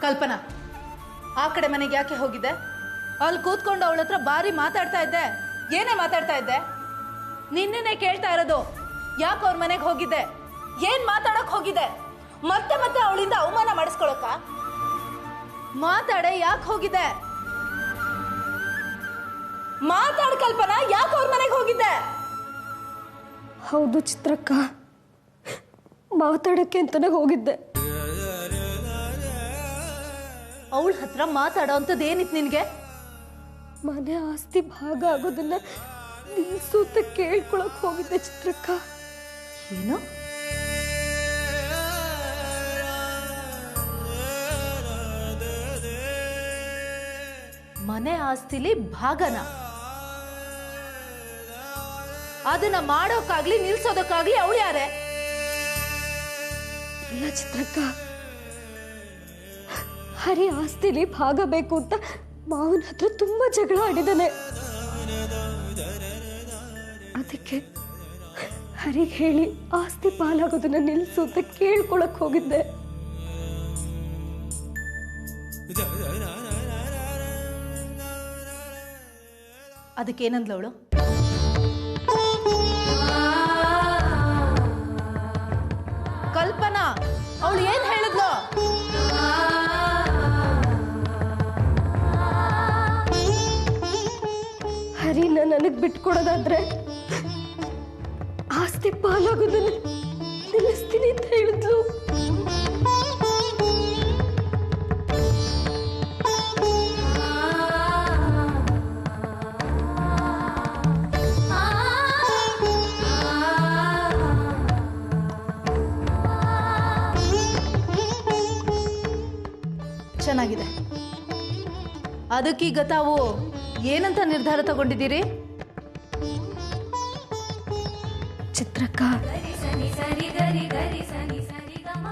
ಕಲ್ಪನಾ, ಆ ಕಡೆ ಮನೆಗೆ ಯಾಕೆ ಹೋಗಿದ್ದೆ? ಅಲ್ಲಿ ಕೂತ್ಕೊಂಡು ಅವಳ ಹತ್ರ ಬಾರಿ ಮಾತಾಡ್ತಾ ಇದ್ದೆ. ಏನೇ ಮಾತಾಡ್ತಾ ಇದ್ದೆ? ನಿನ್ನೆ ಕೇಳ್ತಾ ಇರೋದು, ಯಾಕೆ ಅವ್ರ ಮನೆಗೆ ಹೋಗಿದ್ದೆ? ಏನ್ ಮಾತಾಡಕ್ ಹೋಗಿದ್ದೆ? ಮತ್ತೆ ಮತ್ತೆ ಅವಳಿಂದ ಅವಮಾನ ಮಾಡಿಸ್ಕೊಳಕ? ಮಾತಾಡೆ, ಯಾಕೆ ಹೋಗಿದ್ದೆ? ಮಾತಾಡ ಕಲ್ಪನಾ, ಯಾಕೆ ಅವ್ರ ಮನೆಗೆ ಹೋಗಿದ್ದೆ? ಹೌದು ಚಿತ್ರಕ್ಕ, ಮಾತಾಡಕ್ಕೆ ಅಂತಾನೆ ಹೋಗಿದ್ದೆ. ಅವಳ ಹತ್ರ ಮಾತಾಡೋ ಅಂಥದ್ದು ಏನಿತ್ತು ನಿನ್ಗೆ? ಮನೆ ಆಸ್ತಿ ಭಾಗ ಆಗೋದನ್ನ ನಿಲ್ಸೂತ ಕೇಳ್ಕೊಳಕ್ ಹೋಗಿದ್ದೆ ಚಿತ್ರಕ್ಕ. ಏನು? ಮನೆ ಆಸ್ತಿಲಿ ಭಾಗನ? ಅದನ್ನ ಮಾಡೋಕ್ಕಾಗ್ಲಿ ನಿಲ್ಸೋದಕ್ಕಾಗ್ಲಿ ಅವಳು ಯಾರೇ? ಇಲ್ಲ ಚಿತ್ರಕ್ಕ, ಹರಿ ಆಸ್ತಿಲಿ ಭಾಗ ಬೇಕು ಅಂತ ಮಾವನ ಹತ್ರ ತುಂಬಾ ಜಗಳ ಆಡಿದಾನೆ. ಅದಕ್ಕೆ ಹರಿಗೆ ಹೇಳಿ ಆಸ್ತಿ ಪಾಲಾಗೋದನ್ನ ನಿಲ್ಸು ಅಂತ ಕೇಳ್ಕೊಳಕ್ ಹೋಗಿದ್ದೆ. ಅದಕ್ಕೇನಂದ್ಲು ಅವಳು? ಕಲ್ಪನಾ, ಅವಳು ಏನ್ ಹೇಳಿದ್ಲು? ಹರಿನ ನನಗ್ ಬಿಟ್ಕೊಡೋದಾದ್ರೆ ಆಸ್ತಿ ಪಾಲಾಗೋದನ್ನ ನಿಲ್ಲಿಸ್ತೀನಿ ಅಂತ ಹೇಳಿದ್ಲು. ಚೆನ್ನಾಗಿದೆ. ಅದಕ್ಕೀಗ ತಾವು ಏನಂತ ನಿರ್ಧಾರ ತಗೊಂಡಿದ್ದೀರಿ? ಚಿತ್ರಕ್ಕ,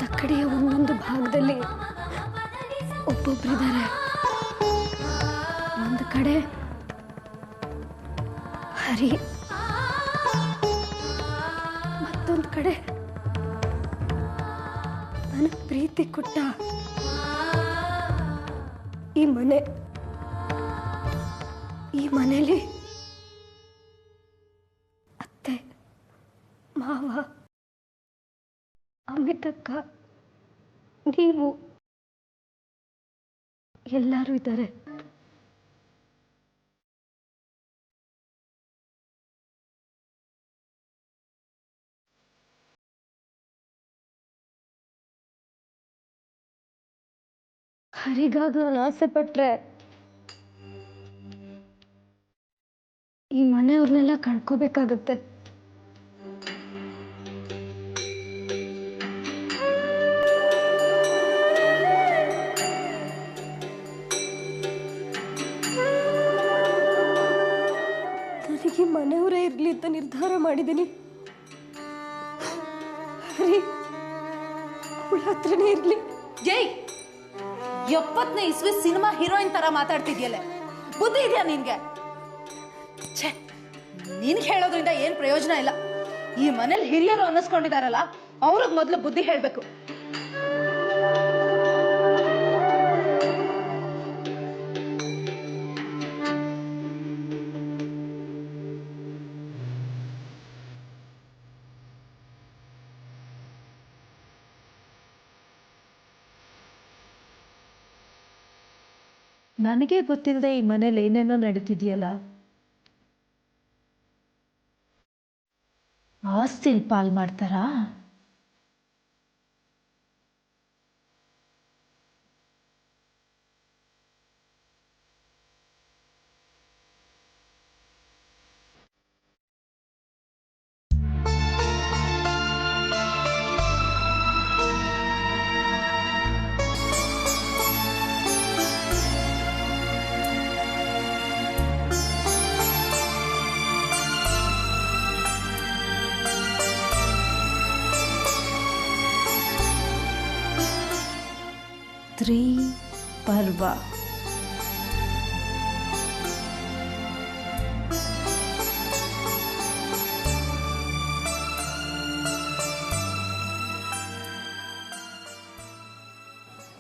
ತಕ್ಕಡಿಯ ಒಂದೊಂದು ಭಾಗದಲ್ಲಿ ಒಬ್ಬೊಬ್ಬರಿದ್ದಾರೆ. ಒಂದು ಕಡೆ ಹರಿ, ಮತ್ತೊಂದು ಕಡೆ ನನಗೆ ಪ್ರೀತಿ ಕೊಟ್ಟ ಈ ಮನೆ. ಈ ಮನೆಯಲ್ಲಿ ಅತ್ತೆ, ಮಾವ, ಅಮಿತಕ್ಕ, ನೀವು ಎಲ್ಲರೂ ಇದ್ದಾರೆ. ಹರಿಗಾಗ ಆಸೆ ಪಟ್ರೆ ಈ ಮನೆಯವ್ರನ್ನೆಲ್ಲ ಕಳ್ಕೋಬೇಕಾಗತ್ತೆ. ನನಗೆ ಮನೆಯವರೇ ಇರ್ಲಿ ಅಂತ ನಿರ್ಧಾರ ಮಾಡಿದ್ದೀನಿ. ಹರಿ ಅವಳ ಹತ್ರನೇ ಇರ್ಲಿ. ಜೈ, 70ನೇ ಇಸ್ವಿ ಸಿನಿಮಾ ಹೀರೋಯಿನ್ ತರ ಮಾತಾಡ್ತಿದ್ಯಲ್ಲ, ಬುದ್ಧಿ ಇದೆಯಾ ನಿನ್ಗೆ? ಛೇ, ನಿನ್ಗೆ ಹೇಳೋದ್ರಿಂದ ಏನ್ ಪ್ರಯೋಜನ ಇಲ್ಲ. ಈ ಮನೇಲಿ ಹಿರಿಯರು ಅನ್ನಿಸ್ಕೊಂಡಿದಾರಲ್ಲ, ಅವ್ರಿಗೆ ಮೊದಲು ಬುದ್ಧಿ ಹೇಳ್ಬೇಕು. ನನಗೆ ಗೊತ್ತಿಲ್ಲದೆ ಈ ಮನೇಲಿ ಏನೇನೋ ನಡೀತಿದೆಯಲ್ಲ. ಆಸ್ತಿಲ್ ಪಾಲ್ ಮಾಡ್ತಾರಾ? ಪರ್ವ.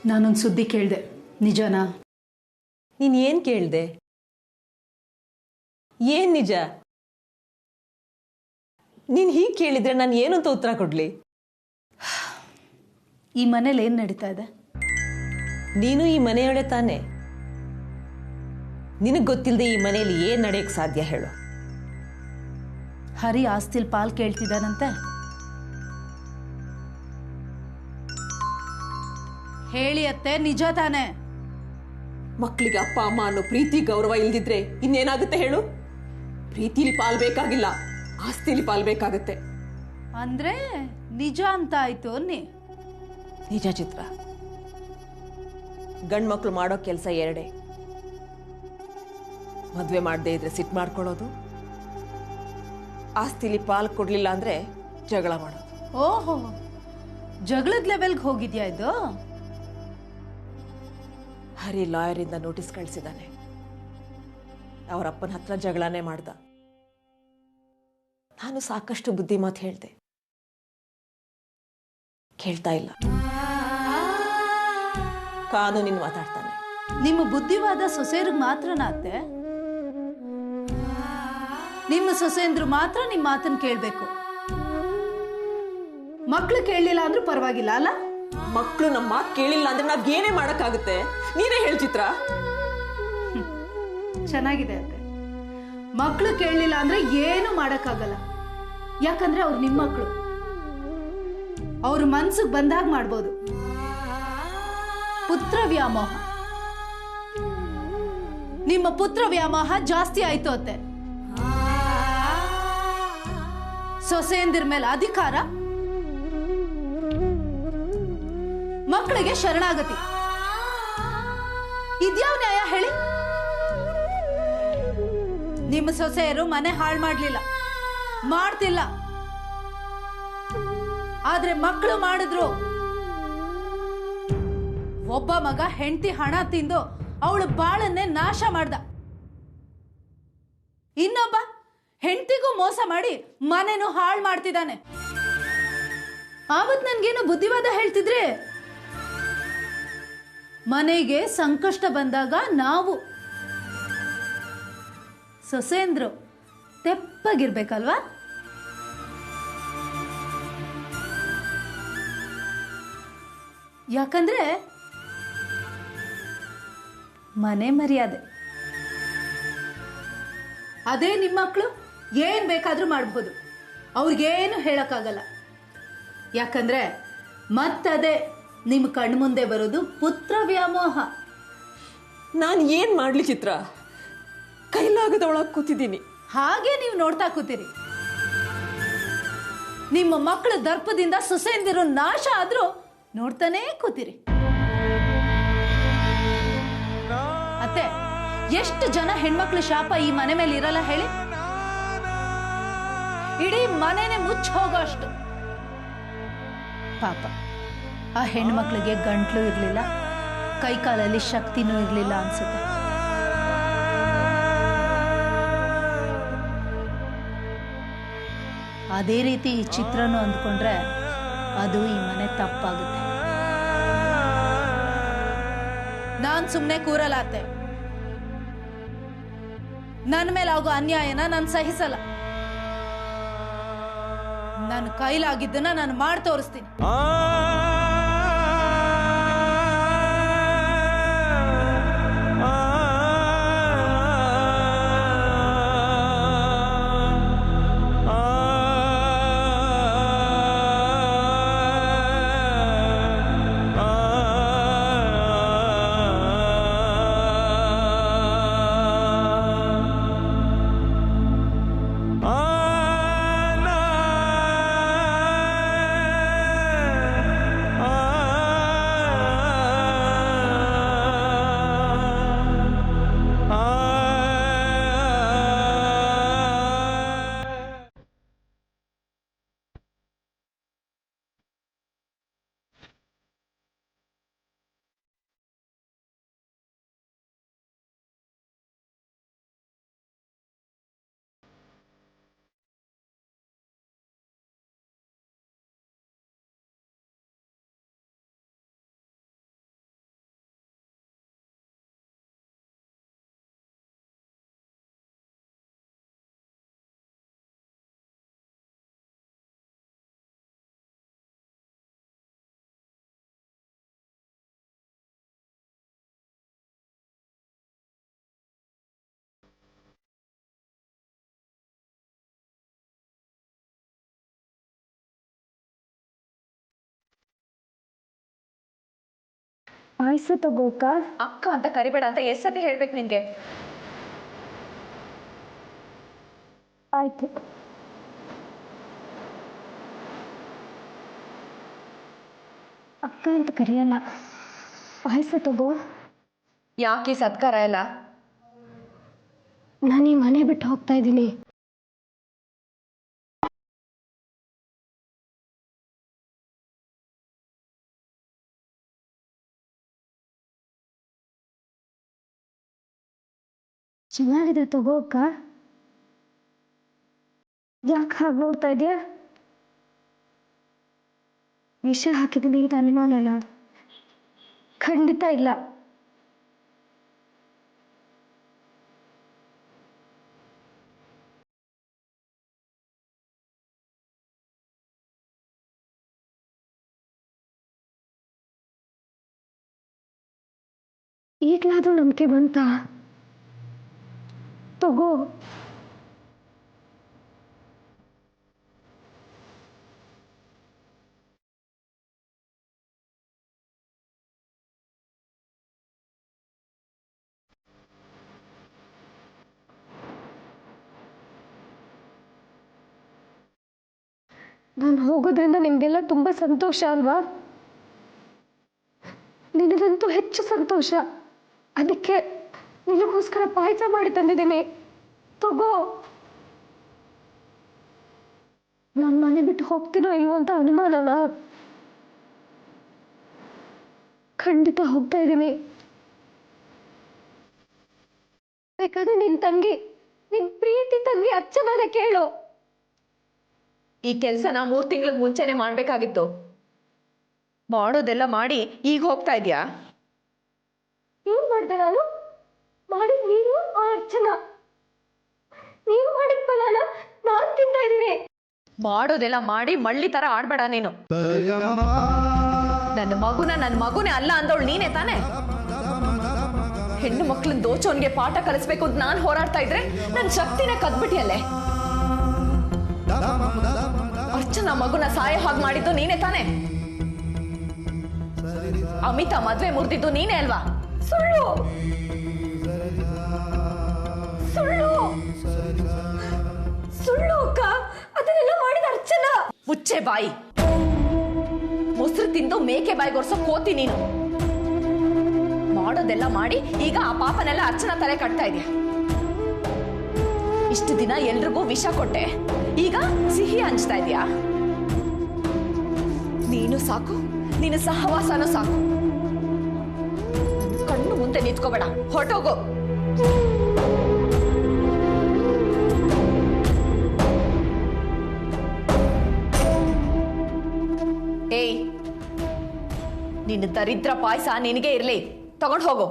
ನಾನೊಂದು ಸುದ್ದಿ ಕೇಳಿದೆ, ನಿಜನಾ? ನೀನು ಏನು ಕೇಳಿದೆ? ಏನು ನಿಜ? ನೀನು ಹೀಗೆ ಕೇಳಿದ್ರೆ ನಾನು ಏನು ಅಂತ ಉತ್ತರ ಕೊಡಲಿ? ಈ ಮನೇಲಿ ಏನು ನಡೀತಾ ಇದೆ? ನೀನು ಈ ಮನೆಯೊಳೆ ತಾನೆ. ನಿನಗೆ ಗೊತ್ತಿಲ್ಲದೆ ಈ ಮನೆಯಲ್ಲಿ ಏನು ನಡೆಯಕ್ಕೆ ಸಾಧ್ಯ ಹೇಳು? ಹರಿ ಆಸ್ತಿಲ್ ಪಾಲ್ ಕೇಳ್ತಿದ್ದಾನಂತೆ. ಹೇಳಿ ಅತ್ತೆ, ನಿಜ ತಾನೆ? ಮಕ್ಕಳಿಗೆ ಅಪ್ಪ ಅಮ್ಮ ಅನ್ನೋ ಪ್ರೀತಿ ಗೌರವ ಇಲ್ದಿದ್ರೆ ಇನ್ನೇನಾಗುತ್ತೆ ಹೇಳು? ಪ್ರೀತಿಲಿ ಪಾಲ್ ಬೇಕಾಗಿಲ್ಲ, ಆಸ್ತಿಲಿ ಪಾಲ್ ಬೇಕಾಗತ್ತೆ. ಅಂದ್ರೆ ನಿಜ ಅಂತ ಆಯ್ತು ಅನ್ನಿ. ನಿಜ ಚಿತ್ರ. ಗಂಡು ಮಕ್ಕಳು ಮಾಡೋ ಕೆಲಸ ಎರಡೇ. ಮದುವೆ ಮಾಡದೇ ಇದ್ರೆ ಸಿಟ್ಟು ಮಾಡ್ಕೊಳ್ಳೋದು, ಆಸ್ತಿಲಿ ಪಾಲ್ ಕೊಡ್ಲಿಲ್ಲ ಅಂದ್ರೆ ಜಗಳ ಮಾಡೋದು. ಓಹೋ, ಜಗಳದ ಲೆವೆಲ್ಗೆ ಹೋಗಿದ್ಯಾ ಇದು? ಹರಿ ಲಾಯರ್ ಇಂದ ನೋಟಿಸ್ ಕಳಿಸಿದ್ದಾನೆ. ಅವರ ಅಪ್ಪನ ಹತ್ರ ಜಗಳನೇ ಮಾಡ್ದ. ನಾನು ಸಾಕಷ್ಟು ಬುದ್ಧಿ ಮಾತು ಹೇಳ್ದೆ, ಕೇಳ್ತಾ ಇಲ್ಲ. ಕಾನೂನಿನ ಮಾತಾಡ್ತಾನೆ. ನಿಮ್ಮ ಬುದ್ಧಿವಾದ ಸೊಸೆಯರಿಗೆ ಮಾತ್ರನಾ ಅತ್ತೆ? ನಿಮ್ಮ ಸೊಸೆಂದ್ರು ಮಾತ್ರ ನಿಮ್ಮ ಮಾತನ್ನು ಕೇಳಬೇಕು. ಮಕ್ಕಳು ಕೇಳಲಿಲ್ಲ ಅಂದ್ರೂ ಪರವಾಗಿಲ್ಲ ಅಲ್ಲ? ಮಕ್ಕಳು ನಮ್ಮ ಮಾತು ಕೇಳಿಲ್ಲ ಅಂದ್ರೆ ನಾವ್ ಏನೇ ಮಾಡಕ್ಕಾಗುತ್ತೆ? ನೀನೇ ಹೇಳು ಚಿತ್ರ. ಚೆನ್ನಾಗಿದೆ ಅತ್ತೆ. ಮಕ್ಕಳು ಕೇಳಲಿಲ್ಲ ಅಂದ್ರೆ ಏನು ಮಾಡಕ್ಕಾಗಲ್ಲ. ಯಾಕಂದ್ರೆ ಅವ್ರು ನಿಮ್ಮ ಮಕ್ಕಳು. ಅವ್ರ ಮನ್ಸಿಗೆ ಬಂದಾಗ ಮಾಡ್ಬೋದು. ಪುತ್ರ ವ್ಯಾಮೋಹ, ನಿಮ್ಮ ಪುತ್ರ ವ್ಯಾಮೋಹ ಜಾಸ್ತಿ ಆಯ್ತು ಅತ್ತೆ. ಸೊಸೆಯಂದಿರ ಮೇಲೆ ಅಧಿಕಾರ, ಮಕ್ಕಳಿಗೆ ಶರಣಾಗತಿ. ಇದ್ಯಾವ ನ್ಯಾಯ ಹೇಳಿ? ನಿಮ್ಮ ಸೊಸೆಯರು ಮನೆ ಹಾಳು ಮಾಡ್ಲಿಲ್ಲ, ಮಾಡ್ತಿಲ್ಲ. ಆದ್ರೆ ಮಕ್ಕಳು ಮಾಡಿದ್ರು. ಒಬ್ಬ ಮಗ ಹೆಂಡತಿ ಹಣ ತಿಂದು ಅವಳು ಬಾಳನ್ನೇ ನಾಶ ಮಾಡ್ದ. ಇನ್ನೊಬ್ಬ ಹೆಂಡತಿಗೂ ಮೋಸ ಮಾಡಿ ಮನೆನೂ ಹಾಳು ಮಾಡ್ತಿದ್ದಾನೆ. ಆವತ್ ನನ್ಗೇನೋ ಬುದ್ಧಿವಾದ ಹೇಳ್ತಿದ್ರೆ, ಮನೆಗೆ ಸಂಕಷ್ಟ ಬಂದಾಗ ನಾವು ಸೊಸೆಂದ್ರು ತೆಪ್ಪಗಿರ್ಬೇಕಲ್ವಾ? ಯಾಕಂದ್ರೆ ಮನೆ ಮರ್ಯಾದೆ. ಅದೇ ನಿಮ್ಮ ಮಕ್ಕಳು ಏನ್ ಬೇಕಾದ್ರೂ ಮಾಡಬಹುದು, ಅವ್ರಿಗೇನು ಹೇಳಕ್ಕಾಗಲ್ಲ. ಯಾಕಂದ್ರೆ ಮತ್ತದೇ ನಿಮ್ಮ ಕಣ್ಮುಂದೆ ಬರೋದು ಪುತ್ರ ವ್ಯಾಮೋಹ. ನಾನು ಏನ್ ಮಾಡ್ಲಿ ಚಿತ್ರ? ಕೈಲಾಗದೊಳಗೆ ಕೂತಿದ್ದೀನಿ. ಹಾಗೆ ನೀವು ನೋಡ್ತಾ ಕೂತೀರಿ. ನಿಮ್ಮ ಮಕ್ಕಳ ದರ್ಪದಿಂದ ಸೊಸೆಂದಿರೋ ನಾಶ ಆದ್ರೂ ನೋಡ್ತಾನೇ ಕೂತೀರಿ. ಅತ್ತೆ, ಎಷ್ಟು ಜನ ಹೆಣ್ಮಕ್ಳು ಶಾಪ ಈ ಮನೆ ಮೇಲೆ ಇರಲ್ಲ ಹೇಳಿ? ಇಡೀ ಮನೆನೇ ಮುಚ್ಚ ಹೋಗೋ ಅಷ್ಟು. ಪಾಪ ಆ ಹೆಣ್ಮಕ್ಳಿಗೆ ಗಂಟ್ಲು ಇರ್ಲಿಲ್ಲ, ಕೈಕಾಲಲ್ಲಿ ಶಕ್ತಿನೂ ಇರ್ಲಿಲ್ಲ ಅನ್ಸುತ್ತೆ. ಅದೇ ರೀತಿ ಈ ಚಿತ್ರನೂ ಅಂದ್ಕೊಂಡ್ರೆ ಅದು ಈ ಮನೆ ತಪ್ಪಾಗುತ್ತೆ. ನಾನ್ ಸುಮ್ನೆ ಕೂರಲ್ಲ ಅತ್ತೆ. ನನ್ನ ಮೇಲೆ ಆಗೋ ಅನ್ಯಾಯನ ನಾನು ಸಹಿಸಲ್ಲ. ನನ್ನ ಕೈಲಾಗಿದ್ದನ್ನ ನಾನು ಮಾಡಿ ತೋರಿಸ್ತೀನಿ. ಪಾಯಸ ತಗೋಕ. ಅಕ್ಕ ಅಂತ ಕರಿಬೇಡ ಅಂತ ಎಷ್ಟು ಸತಿ ಹೇಳ್ಬೇಕು ನಿನ್ಗೆ? ಆಯ್ತು. ಅಕ್ಕ ಅಂತ ಕರೆಯಲ್ಲ, ಪಾಯಸ ತಗೋ. ಯಾಕೆ ಸತ್ಕಾರ ಎಲ್ಲ? ನಾನು ಈ ಮನೆ ಬಿಟ್ಟು ಹೋಗ್ತಾ ಇದ್ದೀನಿ. ಚೆನ್ನಾಗಿದೆ ತಗೋ ಅಕ್ಕ. ಯಾಕೆ ಹಾಗೆ ನೋಡ್ತಾ ಇದೆಯಾ? ವಿಷ ಹಾಕಿದ್ದೀನಿ ಅಂತ ಅನುಮಾನನ? ಖಂಡಿತ ಇಲ್ಲ. ಈಗಲಾದ್ರೂ ನಂಬಿಕೆ ಬಂತ? ತಗೋ. ನಾನು ಹೋಗೋದ್ರಿಂದ ನಿಮಗೆಲ್ಲ ತುಂಬ ಸಂತೋಷ ಅಲ್ವಾ? ನಿನಗಂತೂ ಹೆಚ್ಚು ಸಂತೋಷ. ಅದಕ್ಕೆ ನಿನಗೋಸ್ಕರ ಪಾಯಸ ಮಾಡಿ ತಂದಿದ್ದೀನಿ, ತಗೋ. ನಾನು ಮನೆ ಬಿಟ್ಟು ಹೋಗ್ತೀನೋ ಇಲ್ವೋ ಅಂತ ಅನುಮಾನನ? ಖಂಡಿತ ಹೋಗ್ತಾ ಇದ್ದೀನಿ. ಬೇಕಾದ್ರೆ ನಿನ್ ತಂಗಿ, ನಿನ್ ಪ್ರೀತಿ ತಂಗಿ ಅಚ್ಚಮ್ಮನ ಕೇಳು. ಈ ಕೆಲ್ಸನ 3 ತಿಂಗಳ ಮುಂಚೆನೆ ಮಾಡ್ಬೇಕಾಗಿತ್ತು. ಮಾಡೋದೆಲ್ಲ ಮಾಡಿ ಈಗ ಹೋಗ್ತಾ ಇದ್ಯಾ? ಏನ್ ಮಾಡ್ದೆ ನಾನು? ಮಾಡಿದ್ ನೀನು ಆ ಅರ್ಚನಾ. ನೀವು ಮಾಡಿದ ಫಲನ ನಾನು ತಿಂತಾ ಇದ್ದೀನಿ. ಮಾಡೋದೆಲ್ಲ ಮಾಡಿ ಮಳ್ಳಿ ತರ ಆಡ್ಬೇಡ ನೀನು. ನನ್ನ ಮಗುನೇ ಅಲ್ಲ ಅಂದವಳು ನೀನೇ ತಾನೆ? ಹೆಣ್ಣು ಮಕ್ಳನ್ನ ದೋಚೋನ್ಗೆ ಪಾಠ ಕಲಿಸ್ಬೇಕು ಅಂತ ನಾನು ಹೋರಾಡ್ತಾ ಇದ್ರೆ ನನ್ನ ಶಕ್ತಿನ ಕದ್ಬಿಟ್ಟಿಯಲ್ಲೇ. ಅರ್ಚನಾ ಮಗುನ ಸಾಯ ಹಾಗೆ ಮಾಡಿದ್ದು ನೀನೇ ತಾನೆ? ಅಮಿತಾ ಮದ್ವೆ ಮುರಿದಿದ್ದು ನೀನೇ ಅಲ್ವಾ? ಸುಳ್ಳು ಸುಳ್ಳು ಸುಳ್ಳು ಅಕ್ಕ. ಅದನ್ನೆಲ್ಲ ಮಾಡಿದ ಅರ್ಚನಾ. ಮುಚ್ಚೆ ಬಾಯಿ. ಮೊಸರು ತಿಂದು ಮೇಕೆ ಬಾಯಿ ಗೊರ್ಸೋ ಕೋತಿ ನೀನು. ಮಾಡೋದೆಲ್ಲ ಮಾಡಿ ಈಗ ಆ ಪಾಪನೆಲ್ಲ ಅರ್ಚನಾ ತಲೆ ಕಟ್ತಾ ಇದೆಯಾ? ಇಷ್ಟು ದಿನ ಎಲ್ರಿಗೂ ವಿಷ ಕೊಟ್ಟೆ, ಈಗ ಸಿಹಿ ಹಂಚ್ತಾ ಇದೆಯಾ? ನೀನು ಸಾಕು, ನೀನು ಸಹವಾಸನೂ ಸಾಕು. ಕಣ್ಣು ಮುಂದೆ ನಿಂತ್ಕೋಬೇಡ, ಹೊರಟೋಗು. ಏಯ್, ನಿನ್ನ ದರಿದ್ರ ಪಾಯಸ ನಿನಗೆ ಇರ್ಲಿ, ತಗೊಂಡು ಹೋಗು.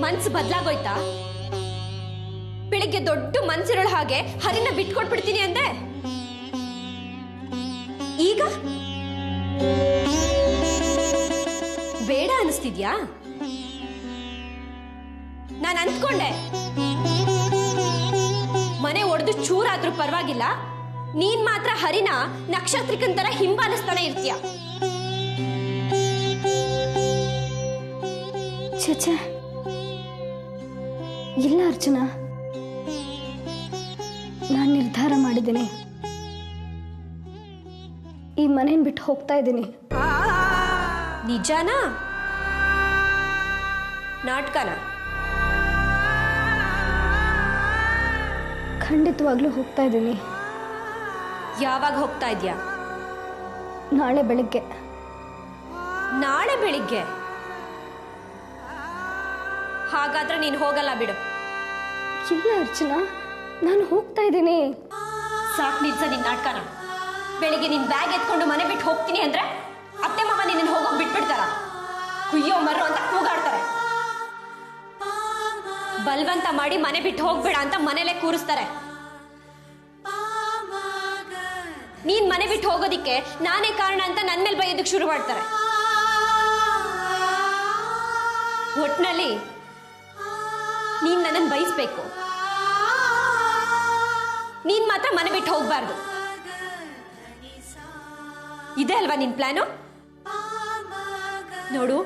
ಮನ್ಸು ಬದಲಾಗೋಯ್ತಾ? ಬೆಳಿಗ್ಗೆ ದೊಡ್ಡ ಮನ್ಸಿರೋಳ ಹಾಗೆ ಹರಿನ ಬಿಟ್ಕೊಟ್ಬಿಡ್ತೀನಿ ಅಂದೆ, ಈಗ ಬೇಡ ಅನಿಸ್ತಿದ್ಯಾ? ನಾನು ಅಂದ್ಕೊಂಡೆ ಮನೆ ಒಡೆದು ಚೂರಾದ್ರೂ ಪರವಾಗಿಲ್ಲ, ನೀನ್ ಮಾತ್ರ ಹರಿನ ನಕ್ಷತ್ರಿಕನ್ ತರ ಹಿಂಬಾಲಿಸ್ತಾನೆ ಇರ್ತೀಯ. ಛೇ, ಇಲ್ಲ ಅರ್ಚನಾ, ನಿರ್ಧಾರ ಮಾಡಿದ್ದೀನಿ. ಈ ಮನೇನ ಬಿಟ್ಟು ಹೋಗ್ತಾ ಇದ್ದೀನಿ. ನಿಜಾನಾ? ನಾಟಕನ? ಖಂಡಿತವಾಗ್ಲೂ ಹೋಗ್ತಾ ಇದ್ದೀನಿ. ಯಾವಾಗ ಹೋಗ್ತಾ ಇದೆಯಾ? ನಾಳೆ ಬೆಳಗ್ಗೆ. ನಾಳೆ ಬೆಳಿಗ್ಗೆ? ಹಾಗಾದ್ರೆ ನೀನು ಹೋಗಲ್ಲ ಬಿಡು. ಇಲ್ಲ ಅರ್ಚನಾ, ನಾನು ಹೋಗ್ತಾ ಇದ್ದೀನಿ. ಸಾಕು ನಿಲ್ಸ ನಿನ್ ನಾಟಕನ. ಬೆಳಿಗ್ಗೆ ನಿನ್ ಬ್ಯಾಗ್ ಎತ್ಕೊಂಡು ಮನೆ ಬಿಟ್ಟು ಹೋಗ್ತೀನಿ ಅಂದ್ರೆ ಅತ್ತೆ ಮಾವ ನಿನ್ನ ಹೋಗೋಕ್ ಬಿಟ್ಬಿಡ್ತಾರ? ಕುಯ್ಯೋ ಮರ್ರೋ ಅಂತ ಕೂಗಾಡ್ತಾರೆ. ಬಲ್ವಂತ ಮಾಡಿ ಮನೆ ಬಿಟ್ಟು ಹೋಗ್ಬೇಡ ಅಂತ ಮನೇಲೆ ಕೂರಿಸ್ತಾರೆ. ನೀನ್ ಮನೆ ಬಿಟ್ಟು ಹೋಗೋದಿಕ್ಕೆ ನಾನೇ ಕಾರಣ ಅಂತ ನನ್ ಮೇಲೆ ಬೈಯೋದಕ್ಕೆ ಶುರು ಮಾಡ್ತಾರೆ. ಒಟ್ನಲ್ಲಿ ನೀನ್ ನನ್ನನ್ನು ಬಯಸ್ಬೇಕು, ನೀನ್ ಮಾತ್ರ ಮನೆ ಬಿಟ್ಟು ಹೋಗ್ಬಾರ್ದು. ಇದೆ ಅಲ್ವಾ ನಿನ್ ಪ್ಲಾನು? ನೋಡು,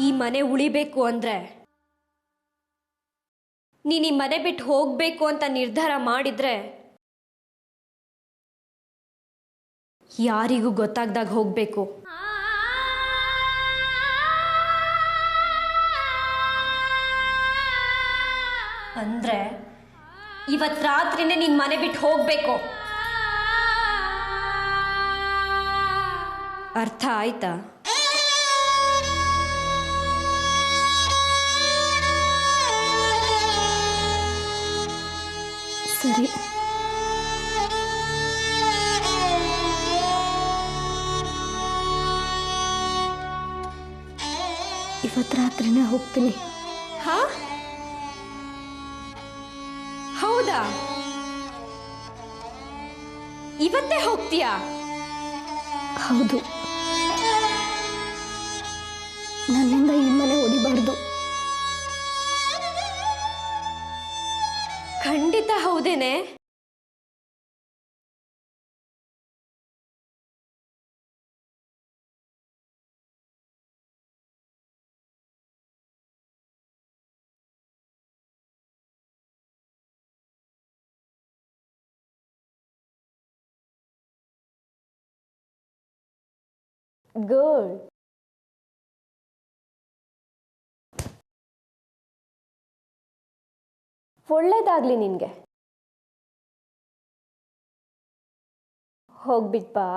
ಈ ಮನೆ ಉಳಿಬೇಕು ಅಂದ್ರೆ ನೀನ್ ಈ ಮನೆ ಬಿಟ್ಟು ಹೋಗ್ಬೇಕು ಅಂತ ನಿರ್ಧಾರ ಮಾಡಿದ್ರೆ ಯಾರಿಗೂ ಗೊತ್ತಾಗ್ದಾಗ ಹೋಗ್ಬೇಕು. ಅಂದ್ರೆ ಇವತ್ ರಾತ್ರಿನೇ ನೀನ್ ಮನೆ ಬಿಟ್ಟು ಹೋಗ್ಬೇಕು. ಅರ್ಥ ಆಯ್ತಾ? ಸರಿ. ಇವತ್ತು ರಾತ್ರಿನೇ ಹೋಗ್ತೀನಿ. ಹಾ? ಹೌದಾ? ಇವತ್ತೇ ಹೋಗ್ತೀಯಾ? ಹೌದು. ನನ್ನಿಂದ ಈ ಮನೆ ಹೊಡಿಬಾರ್ದು. ಖಂಡಿತ ಹೌದೇನೆ. ಗುಡ್. ಒಳ್ಳೇದಾಗ್ಲಿ ನಿನ್ಗೆ. ಹೋಗ್ಬಿಟ್ ಬಾ.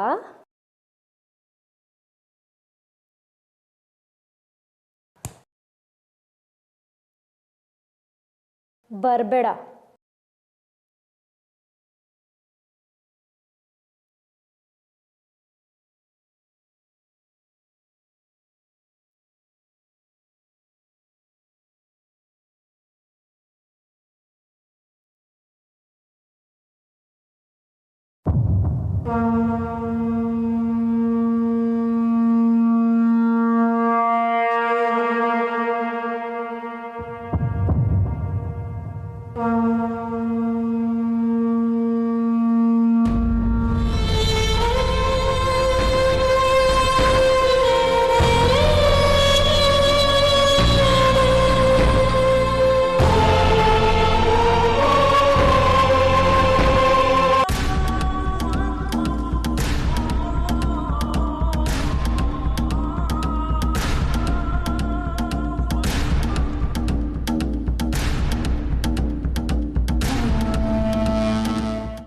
ಬರ್ಬೇಡ.